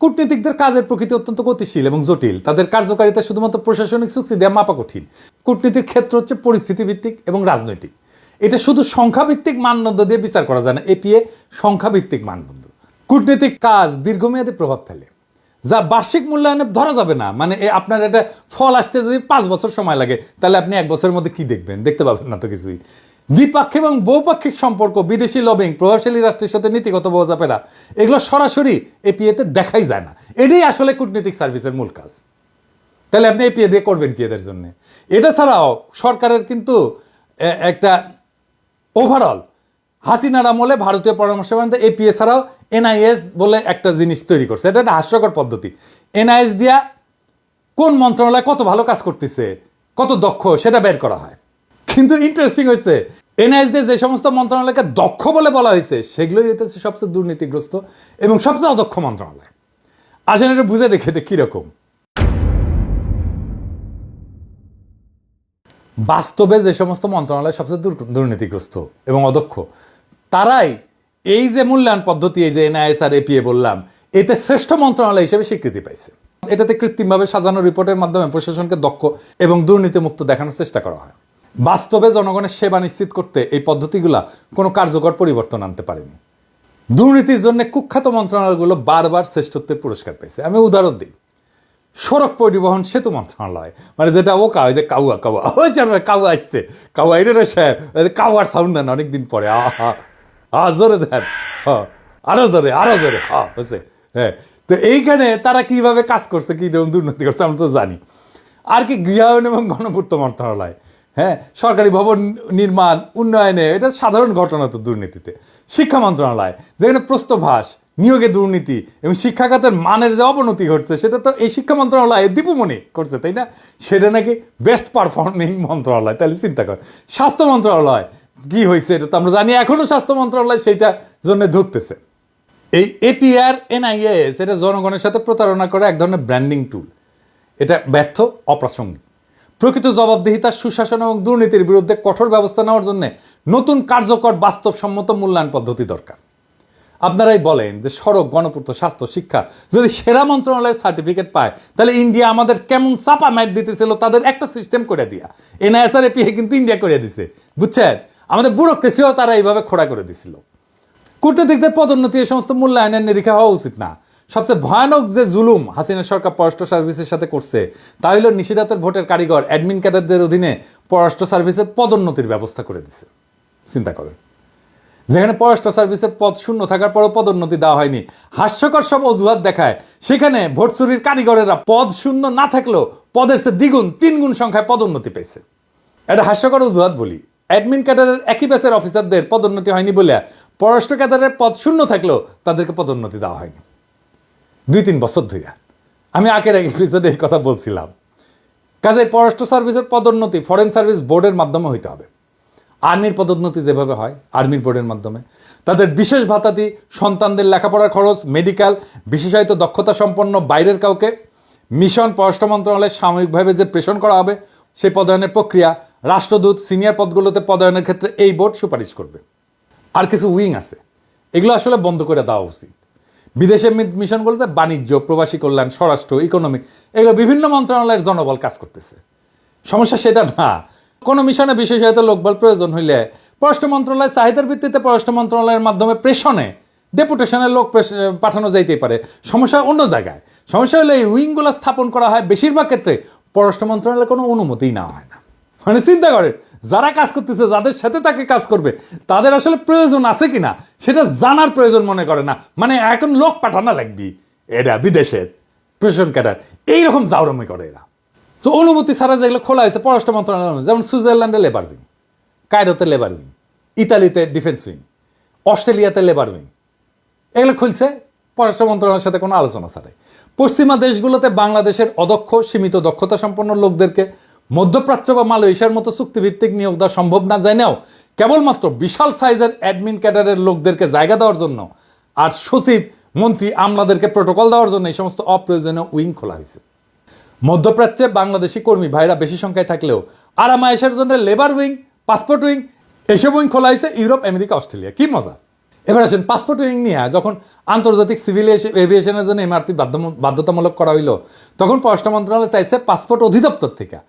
কূটনীতিকদের কাজের প্রকৃতি অত্যন্ত গতিশীল এবং জটিল। তাদের কার্যকারিতা শুধুমাত্র প্রশাসনিক চুক্তি দেওয়া মাপা কঠিন। কূটনীতির ক্ষেত্র হচ্ছে পরিস্থিতি ভিত্তিক এবং রাজনৈতিক। এটা শুধু সংখ্যাভিত্তিক মানদণ্ড দিয়ে বিচার করা যায় না। APA সংখ্যাভিত্তিক মানদণ্ড। কূটনীতিক কাজ দীর্ঘমেয়াদী প্রভাব ফেলে, যা বার্ষিক মূল্যায়নে ধরা যাবে না। মানে আপনার এটা ফল আসতে যদি 5 বছর সময় লাগে, তাহলে আপনি 1 বছরের মধ্যে কি দেখবেন? দেখতে পাবেন না তো কিছুই। দ্বিপাক্ষিক এবং বহুপাক্ষিক সম্পর্ক, বিদেশি লবিং, প্রভাবশালী রাষ্ট্রের সাথে নীতিগত বোঝাপড়া, এগুলো সরাসরি APA-তে দেখাই যায় না। এটাই আসলে কূটনৈতিক সার্ভিসের মূল কাজ। তাহলে আপনি APA দিয়ে করবেন কি এদের জন্য? এটা ছাড়াও সরকারের কিন্তু একটা ওভারঅল হাসিনার আমলে ভারতীয় পরামর্শ APA ছাড়াও NIS বলে একটা জিনিস তৈরি করছে। এটা একটা হাস্যকর পদ্ধতি। NIS দিয়া কোন মন্ত্রণালয় কত ভালো কাজ করতেছে, কত দক্ষ, সেটা বের করা হয়। কিন্তু ইন্টারেস্টিং হয়েছে, NIS দিয়ে যে সমস্ত মন্ত্রণালয়কে দক্ষ বলে বলা হয়েছে সেগুলোই হইতেছে সবচেয়ে দুর্নীতিগ্রস্ত এবং সবচেয়ে অদক্ষ মন্ত্রণালয়। আসেন এটা বুঝে দেখে এটা কিরকম। বাস্তবে যে সমস্ত মন্ত্রণালয় সবচেয়ে দুর্নীতিগ্রস্ত এবং অদক্ষ, তারাই এই যে মূল্যায়ন পদ্ধতি, এই যে NIS আর APA বললাম, এতে শ্রেষ্ঠ মন্ত্রণালয় হিসেবে স্বীকৃতি পাইছে। এটাতে কৃত্রিমভাবে সাজানো রিপোর্টের মাধ্যমে প্রশাসনকে দক্ষ এবং দুর্নীতিমুক্ত দেখানোর চেষ্টা করা হয়। বাস্তবে জনগণের সেবা নিশ্চিত করতে এই পদ্ধতিগুলা কোনো কার্যকর পরিবর্তন আনতে পারেনি। দুর্নীতির জন্য কুখ্যাত মন্ত্রণালয়গুলো বারবার শ্রেষ্ঠত্বের পুরস্কার পেয়েছে। আমি উদাহরণ দিই, সড়ক পরিবহন সেতু মন্ত্রণালয়, মানে যেটা ওকা, ওই যে কাউয়া কাউয়া, ওই কাউয়া আসছে, কাউয়া এটা সাহেব, কাউয়ার সাউন্ড দেন অনেকদিন পরে, জোরে দেন, আরো জোরে, আরো জোরে, হচ্ছে। হ্যাঁ, তো এইখানে তারা কিভাবে কাজ করছে, কি দুর্নীতি করছে আমরা তো জানি। আর কি গৃহায়ন এবং গণপূর্ত মন্ত্রণালয়, হ্যাঁ, সরকারি ভবন নির্মাণ উন্নয়নে, এটা সাধারণ ঘটনা তো দুর্নীতিতে। শিক্ষা মন্ত্রণালয়, যেখানে প্রশ্নভাস, নিয়োগে দুর্নীতি এবং শিক্ষা খাতের মানের যে অবনতি ঘটছে, সেটা তো এই শিক্ষা মন্ত্রণালয় দীপুমণি করছে, তাই না? সেটা নাকি বেস্ট পারফর্মিং মন্ত্রণালয়। তাহলে চিন্তা কর, স্বাস্থ্য মন্ত্রণালয় কি হয়েছে এটা তো আমরা জানি, এখনো স্বাস্থ্য মন্ত্রণালয় সেইটা জন্য ঢুকতেছে। এই এপিআর এনআইএস এটা জনগণের সাথে প্রতারণা করে এক ধরনের ব্র্যান্ডিং টুল। এটা ব্যর্থ, অপ্রাসঙ্গিক। প্রকৃত জবাবদিহিতা, সুশাসন এবং দুর্নীতির বিরুদ্ধে কঠোর ব্যবস্থা নেওয়ার জন্য নতুন কার্যকর বাস্তবসম্মত মূল্যায়ন পদ্ধতি দরকার। আপনারাই বলেন যে সড়ক, গণপূর্ত, স্বাস্থ্য, শিক্ষা যদি সেরা মন্ত্রণালয়ের সার্টিফিকেট পায়, তাহলে ইন্ডিয়া আমাদের কেমন চাপা ম্যাট দিতেছিল তাদের একটা সিস্টেম করে দিয়া। এনআইএস আর এপিআই কিন্তু ইন্ডিয়া করে দিছে, বুঝছেন? আমাদের ব্যুরোক্রেসিও তারা এইভাবে খোড়া করে দিছিল। কূটনীতিকদের পদোন্নতি এই সমস্ত মূল্যায়নের নিরীক্ষা হওয়া উচিত না। সবচেয়ে ভয়ানক যে জুলুম হাসিনা সরকার পররাষ্ট্র সার্ভিসের সাথে করছে তা হলো নিষেধাজ্ঞার ভোটের কারিগর অ্যাডমিন ক্যাডারদের অধীনে পররাষ্ট্র সার্ভিসের পদোন্নতির ব্যবস্থা করে দিছে। চিন্তা করেন, যেখানে পররাষ্ট্র সার্ভিসের পদ শূন্য থাকার পরও পদোন্নতি দেওয়া হয়নি, হাস্যকর সব অজুহাত দেখায়, সেখানে ভোট চুরির কারিগরেরা পদ শূন্য না থাকলেও পদের চেয়ে দ্বিগুণ, 3 গুণ সংখ্যায় পদোন্নতি পেয়েছে। এটা হাস্যকর অজুহাত বলি। অ্যাডমিন ক্যাডারের একই ব্যাচের অফিসারদের পদোন্নতি হয়নি বলে পররাষ্ট্র ক্যাডারের পদ শূন্য থাকলেও তাদেরকে পদোন্নতি দেওয়া হয়নি 2-3 বছর ধরে। আমি আগের এপিসোডে এই কথা বলছিলাম। কাজে পররাষ্ট্র সার্ভিসের পদোন্নতি ফরেন সার্ভিস বোর্ডের মাধ্যমে হইতে হবে। আর্মির পদোন্নতি যেভাবে হয় আর্মির বোর্ডের মাধ্যমে, তাদের বিশেষ ভাতাদি, সন্তানদের লেখাপড়ার খরচ, মেডিকেল, বিশেষায়িত দক্ষতা সম্পন্ন বাইরের কাউকে মিশন পররাষ্ট্র মন্ত্রণালয়ে সাময়িকভাবে যে প্রেষণ করা হবে, সেই পদায়নের প্রক্রিয়া, রাষ্ট্রদূত, সিনিয়র পদগুলোতে পদায়নের ক্ষেত্রে এই বোর্ড সুপারিশ করবে। আর কিছু উইং আছে, এগুলো আসলে বন্ধ করে দেওয়া উচিত। বিদেশে মিশনগুলোতে বাণিজ্য, প্রবাসী কল্যাণ, স্বরাষ্ট্র, ইকোনমিক, এগুলো বিভিন্ন মন্ত্রণালয়ের জনবল কাজ করতেছে। সমস্যা সেটা না। কোনো মিশনে বিশেষায়িত লোকবল প্রয়োজন হইলে পররাষ্ট্র মন্ত্রণালয় চাহিদার ভিত্তিতে পররাষ্ট্র মন্ত্রণালয়ের মাধ্যমে প্রেষণে, ডেপুটেশনের লোক পাঠানো যাইতেই পারে। সমস্যা অন্য জায়গায়। সমস্যা হলে এই উইংগুলো স্থাপন করা হয় বেশিরভাগ ক্ষেত্রে পররাষ্ট্র মন্ত্রণালয়ের কোনো অনুমতিই নেওয়া হয় না। মানে চিন্তা করে, যারা কাজ করতেছে, যাদের সাথে তাকে কাজ করবে, তাদের আসলে প্রয়োজন আছে কিনা সেটা জানার প্রয়োজন মনে করে না। মানে এখন লোক পাঠানো লাগবি, এরা বিদেশের প্রশাসন ক্যাডার এইরকম জাউরমি করে এরা। তো অনুমতি ছাড়া যেগুলো খোলা হয়েছে পররাষ্ট্র মন্ত্রণালয়, যেমন সুইজারল্যান্ডে লেবার উইং, কায়রোতে লেবার উইং, ইতালিতে ডিফেন্স উইং, অস্ট্রেলিয়াতে লেবার উইং, এগুলো খুলছে পররাষ্ট্র মন্ত্রণালয়ের সাথে কোনো আলোচনা ছাড়াই। পশ্চিমা দেশগুলোতে বাংলাদেশের অদক্ষ, সীমিত দক্ষতা সম্পন্ন লোকদেরকে মধ্যপ্রাচ্য বা মালয়েশিয়ার মতো চুক্তিভিত্তিক নিয়োগ দেওয়া সম্ভব না জেনেও কেবলমাত্র বিশাল সাইজের অ্যাডমিন ক্যাডারের লোকদেরকে জায়গা দেওয়ার জন্য আর সচিব, মন্ত্রী, আমলাদেরকে প্রোটোকল দেওয়ার জন্য এই সমস্ত অপ্রয়োজনীয় উইং খোলা হয়েছে। মধ্যপ্রাচ্যে বাংলাদেশি কর্মী ভাইরা বেশি সংখ্যায় থাকলেও আরামায়েশের জন্য লেবার উইং, পাসপোর্ট উইং, এসব উইং খোলা হয়েছে ইউরোপ, আমেরিকা, অস্ট্রেলিয়া। কি মজা! এবার আসেন পাসপোর্ট উইং নিয়ে যখন আন্তর্জাতিক সিভিল এভিয়েশনের জন্য এমআরপি বাধ্যতামূলক করা হইল, তখন পররাষ্ট্র মন্ত্রণালয় চাইছে পাসপোর্ট অধিদপ্তর থেকে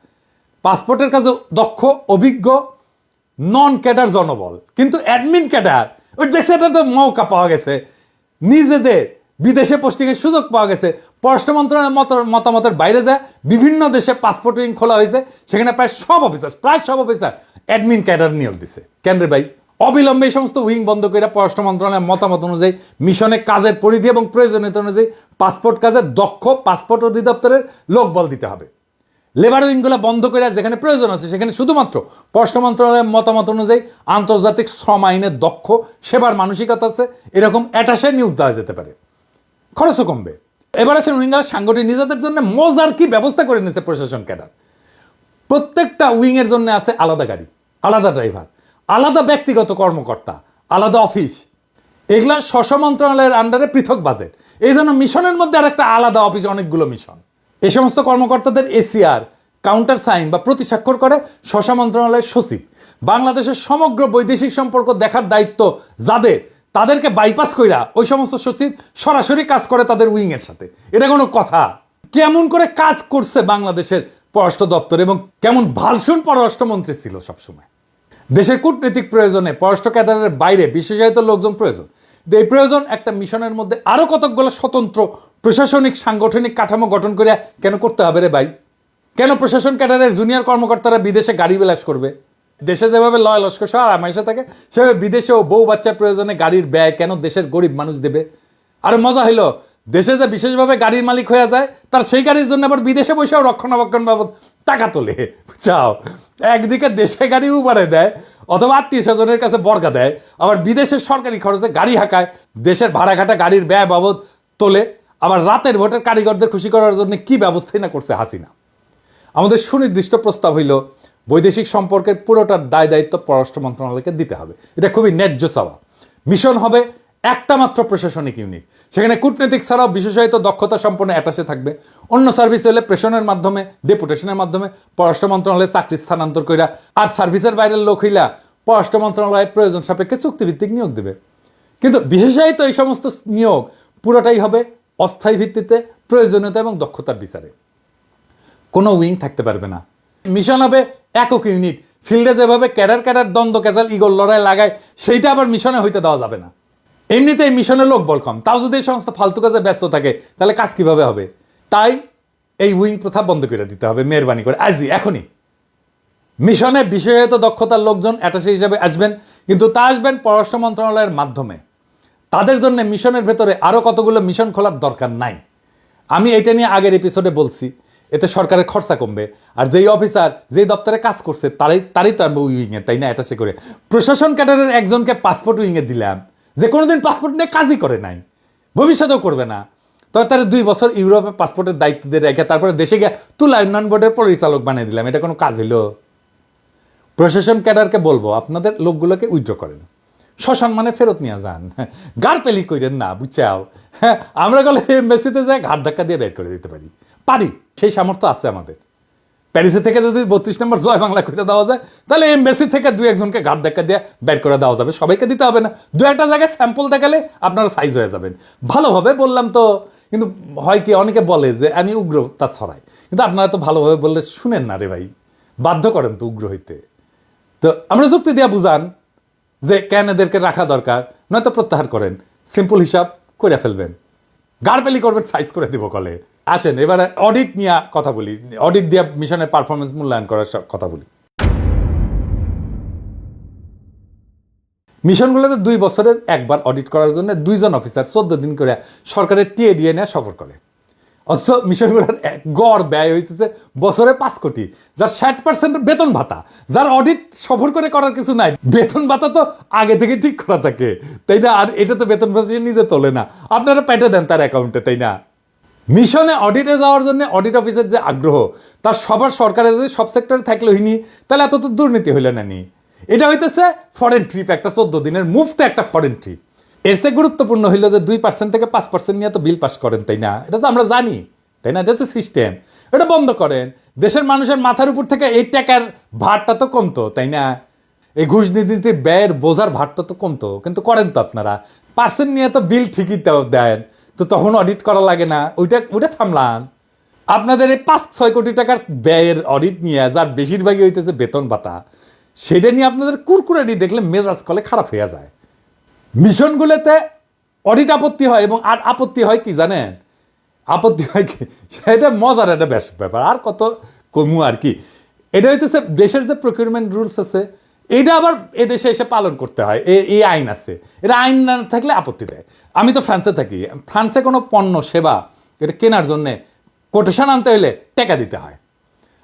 পাসপোর্টের কাছে দক্ষ, অভিজ্ঞ নন ক্যাডার জনবল। কিন্তু অ্যাডমিন ক্যাডার ওই দেশে তো মৌকা পাওয়া গেছে, নিজেদের বিদেশে পোস্টিংয়ের সুযোগ পাওয়া গেছে। পররাষ্ট্র মন্ত্রণালয়ের মতামতের বাইরে যায় বিভিন্ন দেশে পাসপোর্ট উইং খোলা হয়েছে, সেখানে প্রায় সব অফিসার অ্যাডমিন ক্যাডার নিয়োগ দিছে। কেন রে ভাই? অবিলম্বে এই সমস্ত উইং বন্ধ করে পররাষ্ট্র মন্ত্রণালয়ের মতামত অনুযায়ী মিশনে কাজের পরিধি এবং প্রয়োজনীয়তা অনুযায়ী পাসপোর্ট কাজের দক্ষ পাসপোর্ট অধিদপ্তরের লোকবল দিতে হবে। লেবার উইংগুলো বন্ধ করে যেখানে প্রয়োজন আছে সেখানে শুধুমাত্র পররাষ্ট্র মন্ত্রণালয়ের মতামত অনুযায়ী আন্তর্জাতিক শ্রম আইনের দক্ষ, সেবার মানসিকতা আছে এরকম অ্যাটাশে নিয়োগ দেওয়া যেতে পারে, খরচও কমবে। এবার আসেন উইঙ্গার সাংগঠনিক নিজেদের জন্য মজার কি ব্যবস্থা করে নিয়েছে প্রশাসন ক্যাডার। প্রত্যেকটা উইং এর জন্য আছে আলাদা গাড়ি, আলাদা ড্রাইভার, আলাদা ব্যক্তিগত কর্মকর্তা, আলাদা অফিস। এগুলা স্ব মন্ত্রণালয়ের আন্ডারে পৃথক বাজেট। এই জন্য মিশনের মধ্যে আর একটা আলাদা অফিস, অনেকগুলো মিশন। এই সমস্ত কর্মকর্তাদের এসিআর, কাউন্টার সাইন বা প্রতি স্বাক্ষর করে স্ব মন্ত্রণালয়ের সচিব। বাংলাদেশের সমগ্র বৈদেশিক সম্পর্ক দেখার দায়িত্ব যাদের, তাদেরকে বাইপাস কইরা ওই সমস্ত সচিব সরাসরি কাজ করে তাদের উইং এর সাথে। এটা কোনো কথা? কেমন করে কাজ করছে বাংলাদেশের পররাষ্ট্র দপ্তর এবং কেমন ভালসুন পররাষ্ট্রমন্ত্রী ছিল সবসময়। দেশের কূটনৈতিক প্রয়োজনে পররাষ্ট্র ক্যাডারের বাইরে বিশেষায়িত লোকজন প্রয়োজন। এই প্রয়োজন একটা মিশনের মধ্যে আরো কতকগুলো স্বতন্ত্র প্রশাসনিক সাংগঠনিক কাঠামো গঠন করে কেন করতে হবে রে ভাই? কেন প্রশাসন ক্যাডারের জুনিয়র কর্মকর্তারা বিদেশে গাড়ি বিলাস করবে? দেশে যেভাবে লয় লস্কর সহ আরামাইশা থাকে, সেভাবে বিদেশেও বউ বাচ্চার প্রয়োজনে গাড়ির ব্যয় কেন দেশের গরিব মানুষ দেবে? আর মজা হইলো দেশে যে বিশেষভাবে গাড়ির মালিক হয়ে যায়, তার সেই গাড়ির জন্য আবার বিদেশে বসেও রক্ষণাবেক্ষণ বাবদ টাকা তোলে, বুঝছাও। একদিকে দেশে গাড়ি উবারে দেয় অথবা আত্মীয় স্বজনের কাছে বর্গা দেয়, আবার বিদেশের সরকারি খরচে গাড়ি হাঁকায়, দেশের ভাড়াঘাটা গাড়ির ব্যয় বাবদ তোলে, আবার রাতের ভোটের কারিগরদের খুশি করার জন্য কি ব্যবস্থাই না করছে হাসিনা। আমাদের সুনির্দিষ্ট প্রস্তাব হইল বৈদেশিক সম্পর্কের পুরোটার দায় দায়িত্ব পররাষ্ট্র মন্ত্রণালয়কে দিতে হবে। এটা খুবই ন্যায্য চাওয়া। মিশন হবে একটা মাত্র প্রশাসনিক ইউনিট, সেখানে কূটনৈতিক ছাড়াও বিশেষায়িত দক্ষতা সম্পন্ন অ্যাটাশে থাকবে। অন্য সার্ভিস হলে প্রেশনের মাধ্যমে, ডেপুটেশনের মাধ্যমে পররাষ্ট্র মন্ত্রণালয়ে চাকরি স্থানান্তর কইরা, আর সার্ভিসের বাইরের লোক হইলা পররাষ্ট্র মন্ত্রণালয়ে প্রয়োজন সাপেক্ষে চুক্তিভিত্তিক নিয়োগ দেবে। কিন্তু বিশেষায়িত এই সমস্ত নিয়োগ পুরোটাই হবে অস্থায়ী ভিত্তিতে, প্রয়োজনীয়তা এবং দক্ষতার বিচারে। কোনো উইং থাকতে পারবে না। মিশন হবে একক ইউনিট। ফিল্ডে যেভাবে ক্যাডার দ্বন্দ্ব ক্যাজাল ইগল লড়াই লাগায়, সেইটা আবার মিশনে হইতে দেওয়া যাবে না। এমনিতে এই মিশনের লোক বল কম, তাও যদি এই সমস্ত ফালতু কাজে ব্যস্ত থাকে তাহলে কাজ কিভাবে হবে? তাই এই উইং প্রথা বন্ধ করে দিতে হবে মেহরবানি করে, আজই এখনই। মিশনে বিশেষায়িত দক্ষতার লোকজন অ্যাটাশে হিসেবে আসবেন, কিন্তু তা আসবেন পররাষ্ট্র মন্ত্রণালয়ের মাধ্যমে। তাদের জন্য মিশনের ভেতরে আরও কতগুলো মিশন খোলার দরকার নাই। আমি এটা নিয়ে আগের এপিসোডে বলছি, এতে সরকারের খরচা কমবে, আর যেই অফিসার যেই দপ্তরে কাজ করছে তারই তো আনবো উইংয়ে, তাই না? অ্যাটাশে করে প্রশাসন ক্যাডারের একজনকে পাসপোর্ট উইংয়ে দিলাম, যে কোনোদিন পাসপোর্ট নিয়ে কাজই করে নাই, ভবিষ্যতেও করবে না, তবে তারা 2 বছর ইউরোপে পাসপোর্টের দায়িত্ব দিয়ে রেখে তারপরে দেশে গিয়ে তুলা উন্নয়ন বোর্ডের পরিচালক বানিয়ে দিলাম। এটা কোনো কাজ হইল? প্রশাসন ক্যাডারকে বলবো আপনাদের লোকগুলোকে উইথড্র করেন, সসম্মানে ফেরত নিয়ে যান, গার পেলি কইরেন না, বুঝছাও। হ্যাঁ, আমরা গেলে এমবেসিতে যাই ঘাট ধাক্কা দিয়ে বের করে দিতে পারি, সেই সামর্থ্য আছে আমাদের। প্যারিসে থেকে যদি 32 নম্বর জয় বাংলা করে দেওয়া যায়, তাহলে এমবেসি থেকে 2-1জনকে ঘাট ধাক্কা দিয়ে বের করে দেওয়া যাবে। সবাইকে দিতে হবে না, 2-1টা জায়গায় স্যাম্পল দেখালে আপনারা সাইজ হয়ে যাবেন। ভালোভাবে বললাম তো, কিন্তু হয় কি, অনেকে বলে যে আমি উগ্র তা ছড়াই, কিন্তু আপনারা তো ভালোভাবে বললে শুনেন না রে ভাই, বাধ্য করেন তো উগ্র হইতে। তো আমরা যুক্তি দিয়ে বুঝান যে কেন এদেরকে রাখা দরকার, নয়তো প্রত্যাহার করেন, সিম্পল হিসাব করে ফেলবেন, গাড়পেলি করবেন, সাইজ করে দিব কলে। আসেন এবারে অডিট নিয়ে কথা বলি, অডিট দিয়ে মিশনের পারফরমেন্স মূল্যায়ন করার কথা বলি। মিশনগুলোতে 2 বছরের একবার অডিট করার জন্য 2 জন অফিসার 14 দিন করে সরকারের টিএডিএ নিয়ে সফর করে। অথচ মিশনগুলোর গড় ব্যয় হইতেছে বছরে 5 কোটি, যার 60% বেতন ভাতা, যার অডিট সফর করে করার কিছু নাই। বেতন ভাতা তো আগে থেকে ঠিক করা থাকে, তাই না? আর এটা তো বেতন ভাতা নিজে তোলে না, আপনারা পেটে দেন তার অ্যাকাউন্টে, তাই না? মিশনে অডিটে যাওয়ার জন্য অডিট অফিসের যে আগ্রহ, তার সবার সরকারের যদি সব সেক্টরে থাকলে হইনি, তাহলে এত তো দুর্নীতি হইল না নি। এটা হইতেছে ফরেন ট্রিপ, একটা 14 দিনের মুফতে একটা ফরেন ট্রিপ। এর চেয়ে গুরুত্বপূর্ণ হইল যে 2% থেকে 5% নিয়ে তো বিল পাস করেন, তাই না? এটা তো আমরা জানি, তাই না? এটা তো সিস্টেম, এটা বন্ধ করেন। দেশের মানুষের মাথার উপর থেকে এই টাকার ভারটা তো কমতো, তাই না? এই ঘুষ নীতির ব্যয়ের বোঝার ভারটা তো কমতো, কিন্তু করেন তো আপনারা। পার্সেন্ট নিয়ে তো বিল ঠিকই দেন, তো তখন অডিট করা লাগে না, ওইটা থামলাম। আপনাদের এই 5-6 কোটি টাকার ব্যয়ের অডিট নিয়ে, যার বেশিরভাগই হইতেছে বেতন ভাতা, সেটা নিয়ে আপনাদের কুরকুরানি দেখলে মেজাজ কলে খারাপ হয়ে যায়। মিশনগুলোতে অডিট আপত্তি হয়, এবং আর আপত্তি হয় কি জানেন? আপত্তি হয় কি, সেটা মজার একটা ব্যাপার, আর কত কমু আর কি। এটা হইতেছে দেশের যে প্রকিউরমেন্ট রুলস আছে, এটা আবার এদেশে এসে পালন করতে হয়, এই আইন আছে। এটা আইন না থাকলে আপত্তি দেয়। আমি তো ফ্রান্সে থাকি, ফ্রান্সে কোনো পণ্য সেবা এটা কেনার জন্য কোটেশন আনতে হলে টাকা দিতে হয়,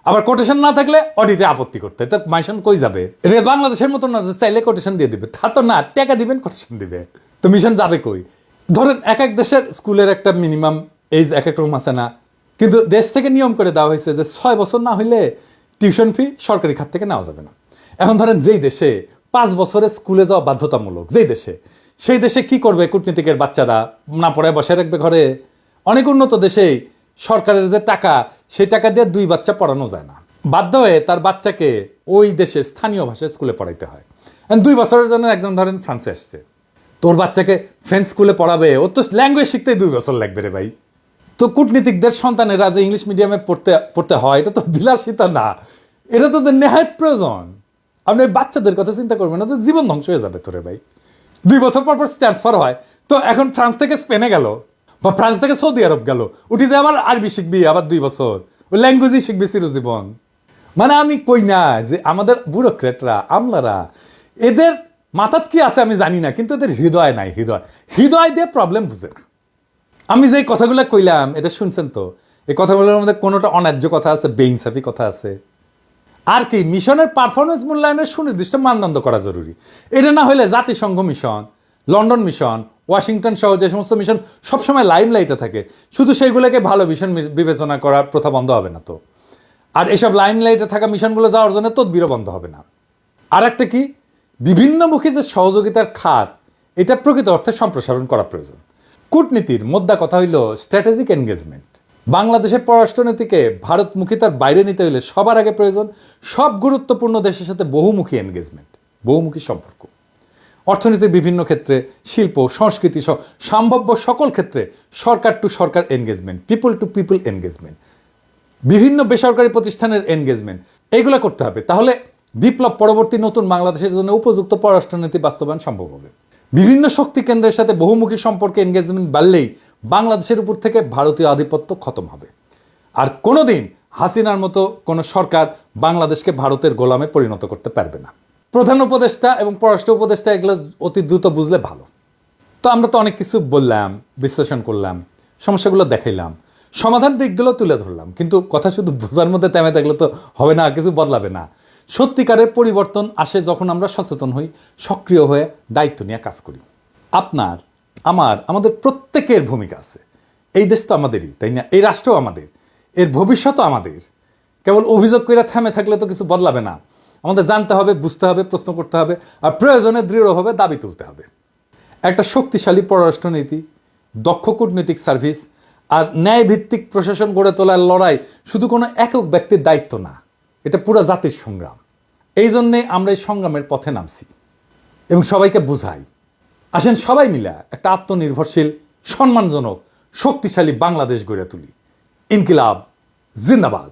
আবার কোটেশন না থাকলে অডিটে আপত্তি করতে হয়। তো মিশন কই যাবে? রে বাংলাদেশের মতো না, চাইলে কোটেশন দিয়ে দিবে, তা তো না, টাকা দিবেন, কোটেশন দিবে, তো মিশন যাবে কই? ধরেন এক এক দেশের স্কুলের একটা মিনিমাম এজ এক এক রকম আছে না, কিন্তু দেশ থেকে নিয়ম করে দেওয়া হয়েছে যে 6 বছর না হইলে টিউশন ফি সরকারি খাত থেকে নেওয়া যাবে না। এখন ধরেন যেই দেশে 5 বছরে স্কুলে যাওয়া বাধ্যতামূলক, যেই দেশে, সেই দেশে কি করবে কূটনীতিকের বাচ্চারা? না পড়ায় বসে রাখবে ঘরে? অনেক উন্নত দেশেই সরকারের যে টাকা, সেই টাকা দিয়ে 2 বাচ্চা পড়ানো যায় না, বাধ্য হয়ে তার বাচ্চাকে ওই দেশের স্থানীয় ভাষায় স্কুলে পড়াইতে হয়। 2 বছরের জন্য একজন ধরেন ফ্রান্সে আসছে, তোর বাচ্চাকে ফ্রেঞ্চ স্কুলে পড়াবে, ও তো ল্যাঙ্গুয়েজ শিখতেই 2 বছর লাগবে রে ভাই। তো কূটনীতিকদের সন্তানেরা যে ইংলিশ মিডিয়ামে পড়তে হয়, এটা তো বিলাসিতা না, এটা তো নেহায়েত প্রয়োজন। আপনি বাচ্চাদের কথা চিন্তা করবেন না, তো জীবন ধ্বংস হয়ে যাবে তোরে ভাই। 2 বছর পর ট্রান্সফার হয়, তো এখন ফ্রান্স থেকে স্পেনে গেল, বা ফ্রান্স থেকে সৌদি আরব গেল, উঠি যে আবার আরবি শিখবি, আবার 2 বছর ওই ল্যাঙ্গুয়েজই শিখবি চিরজীবন। মানে আমি কই না যে আমাদের ব্যুরোক্রেটরা, আমলারা, এদের মাথাত কি আছে আমি জানি না, কিন্তু এদের হৃদয় নাই। হৃদয় দিয়ে প্রবলেম বুঝে না। আমি যে কথাগুলো কইলাম এটা শুনছেন তো? এই কথাগুলোর মধ্যে কোনোটা অন্যায্য কথা আছে, বেইনসাফি কথা আছে? আর কি মিশনের পারফরমেন্স মূল্যায়নের সুনির্দিষ্ট মানদণ্ড করা জরুরি। এটা না হলে জাতিসংঘ মিশন, লন্ডন মিশন, ওয়াশিংটন সহ যে সমস্ত মিশন সবসময় লাইমলাইটে থাকে, শুধু সেইগুলোকে ভালো মিশন বিবেচনা করার প্রথা বন্ধ হবে না তো। আর এসব লাইমলাইটে থাকা মিশনগুলো যাওয়ার জন্য তদবিরও বন্ধ হবে না। আর একটা কি, বিভিন্নমুখী যে সহযোগিতার খাত, এটা প্রকৃত অর্থে সম্প্রসারণ করা প্রয়োজন। কূটনীতির মোদ্দা কথা হইল স্ট্র্যাটেজিক এনগেজমেন্ট। বাংলাদেশের পররাষ্ট্রনীতিকে ভারতমুখিতার বাইরে নিতে হলে সবার আগে প্রয়োজন সব গুরুত্বপূর্ণ দেশের সাথে বহুমুখী এনগেজমেন্ট, বহুমুখী সম্পর্ক। অর্থনীতির বিভিন্ন ক্ষেত্রে, শিল্প, সংস্কৃতি সহ সম্ভাব্য সকল ক্ষেত্রে সরকার টু সরকার engagement, people to people engagement, বিভিন্ন বেসরকারি প্রতিষ্ঠানের এনগেজমেন্ট, এইগুলো করতে হবে। তাহলে বিপ্লব পরবর্তী নতুন বাংলাদেশের জন্য উপযুক্ত পররাষ্ট্রনীতি বাস্তবায়ন সম্ভব হবে। বিভিন্ন শক্তি কেন্দ্রের সাথে বহুমুখী সম্পর্কে এনগেজমেন্ট বাড়লেই বাংলাদেশের উপর থেকে ভারতীয় আধিপত্য খতম হবে। আর কোনোদিন হাসিনার মতো কোনো সরকার বাংলাদেশকে ভারতের গোলামে পরিণত করতে পারবে না। প্রধান উপদেষ্টা এবং পররাষ্ট্র উপদেষ্টা এগুলো অতি দ্রুত বুঝলে ভালো। তো আমরা তো অনেক কিছু বললাম, বিশ্লেষণ করলাম, সমস্যাগুলো দেখাইলাম, সমাধান দিকগুলো তুলে ধরলাম, কিন্তু কথা শুধু বোঝার মধ্যে থেমে থাকলে তো হবে না, কিছু বদলাবে না। সত্যিকারের পরিবর্তন আসে যখন আমরা সচেতন হই, সক্রিয় হয়ে দায়িত্ব নিয়ে কাজ করি। আপনার, আমাদের প্রত্যেকের ভূমিকা আছে। এই দেশ তো আমাদেরই, তাই না? এই রাষ্ট্র আমাদের, এর ভবিষ্যৎও আমাদের। কেবল অভিযোগ করে থেমে থাকলে তো কিছু বদলাবে না। আমাদের জানতে হবে, বুঝতে হবে, প্রশ্ন করতে হবে, আর প্রয়োজনে দৃঢ়ভাবে দাবি তুলতে হবে। একটা শক্তিশালী পররাষ্ট্রনীতি, দক্ষ কূটনৈতিক সার্ভিস আর ন্যায়ভিত্তিক প্রশাসন গড়ে তোলার লড়াই শুধু কোনো একক ব্যক্তির দায়িত্ব না, এটা পুরো জাতির সংগ্রাম। এই জন্যে আমরা এই সংগ্রামের পথে নামছি এবং সবাইকে বুঝাই। আসেন সবাই মিলে একটা আত্মনির্ভরশীল, সম্মানজনক, শক্তিশালী বাংলাদেশ গড়ে তুলি। ইনকিলাব জিন্দাবাদ।